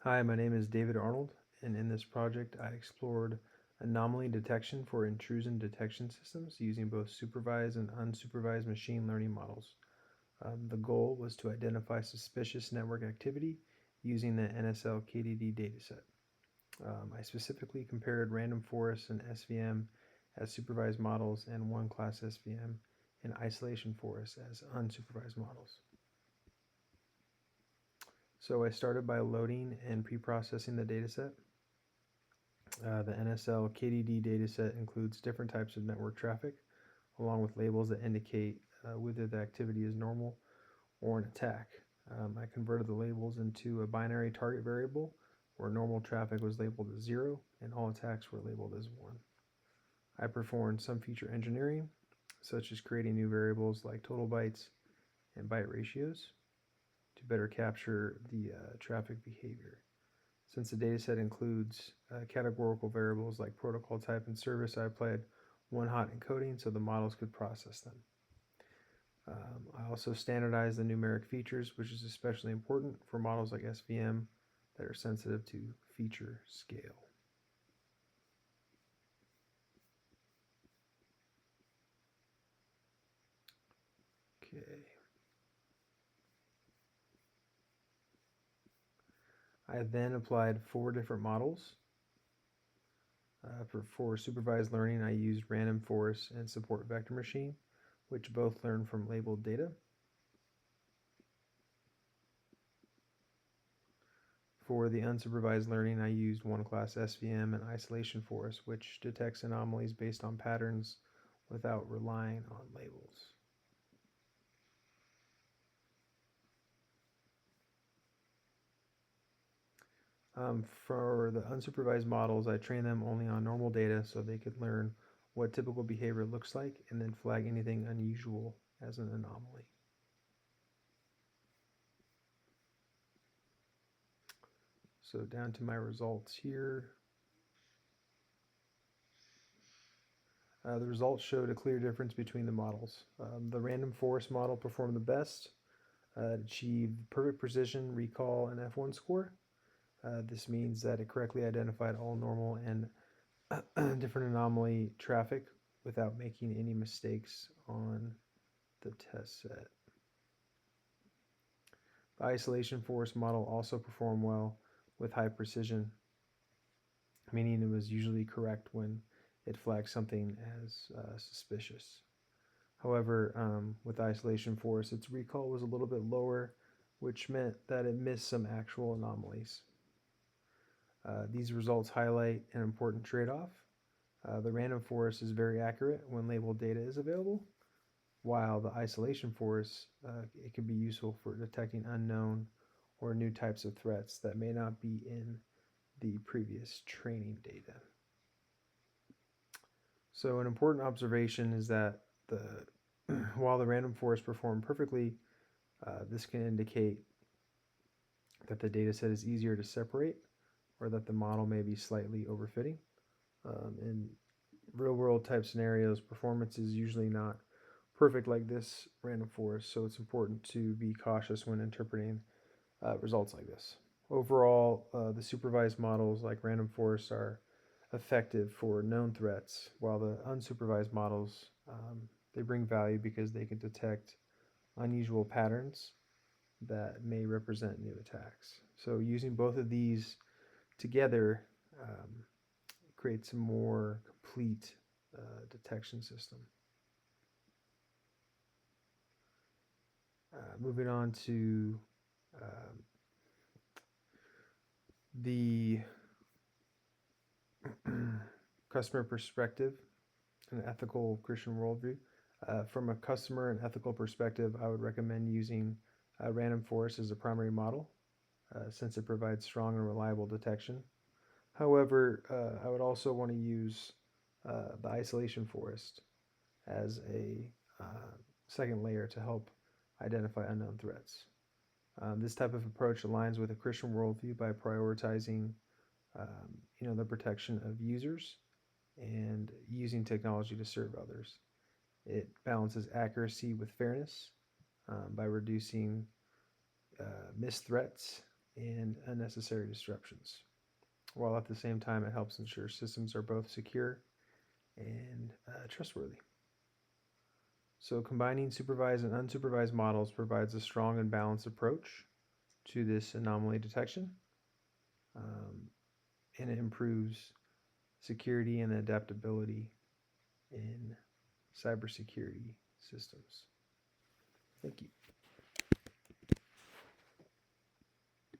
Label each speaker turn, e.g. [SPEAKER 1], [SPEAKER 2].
[SPEAKER 1] Hi, my name is David Arnold, and in this project I explored anomaly detection for intrusion detection systems using both supervised and unsupervised machine learning models. The goal was to identify suspicious network activity using the NSL-KDD dataset. I specifically compared random forests and SVM as supervised models and one-class SVM and isolation forests as unsupervised models. So I started by loading and pre-processing the dataset. The NSL KDD dataset includes different types of network traffic, along with labels that indicate whether the activity is normal or an attack. I converted the labels into a binary target variable where normal traffic was labeled as 0 and all attacks were labeled as 1. I performed some feature engineering, such as creating new variables like total bytes and byte ratios to better capture the traffic behavior. Since the dataset includes categorical variables like protocol type and service, I applied one-hot encoding so the models could process them. I also standardized the numeric features, which is especially important for models like SVM that are sensitive to feature scale. Okay. I then applied 4 different models. For supervised learning, I used random forest and support vector machine, which both learn from labeled data. For the unsupervised learning, I used one-class SVM and isolation forest, which detects anomalies based on patterns without relying on labels. For the unsupervised models, I trained them only on normal data so they could learn what typical behavior looks like and then flag anything unusual as an anomaly. So down to my results here. The results showed a clear difference between the models. The random forest model performed the best. It achieved perfect precision, recall, and F1 score. This means that it correctly identified all normal and different anomaly traffic without making any mistakes on the test set. The isolation forest model also performed well with high precision, meaning it was usually correct when it flagged something as suspicious. However, with isolation forest, its recall was a little bit lower, which meant that it missed some actual anomalies. These results highlight an important trade-off. The random forest is very accurate when labeled data is available, while the isolation forest, it can be useful for detecting unknown or new types of threats that may not be in the previous training data. So an important observation is that while the random forest performed perfectly, this can indicate that the data set is easier to separate or that the model may be slightly overfitting. In real-world type scenarios, performance is usually not perfect like this random forest, so it's important to be cautious when interpreting results like this. Overall, the supervised models like random forests are effective for known threats, while the unsupervised models, they bring value because they can detect unusual patterns that may represent new attacks. So using both of these together creates a more complete detection system. Moving on to the customer perspective and ethical Christian worldview. From a customer and ethical perspective, I would recommend using random forest as a primary model since it provides strong and reliable detection. However, I would also want to use the isolation forest as a second layer to help identify unknown threats. This type of approach aligns with a Christian worldview by prioritizing, the protection of users and using technology to serve others. It balances accuracy with fairness by reducing missed threats and unnecessary disruptions, while at the same time it helps ensure systems are both secure and trustworthy. So combining supervised and unsupervised models provides a strong and balanced approach to this anomaly detection, um, and it improves security and adaptability in cybersecurity systems. Thank you.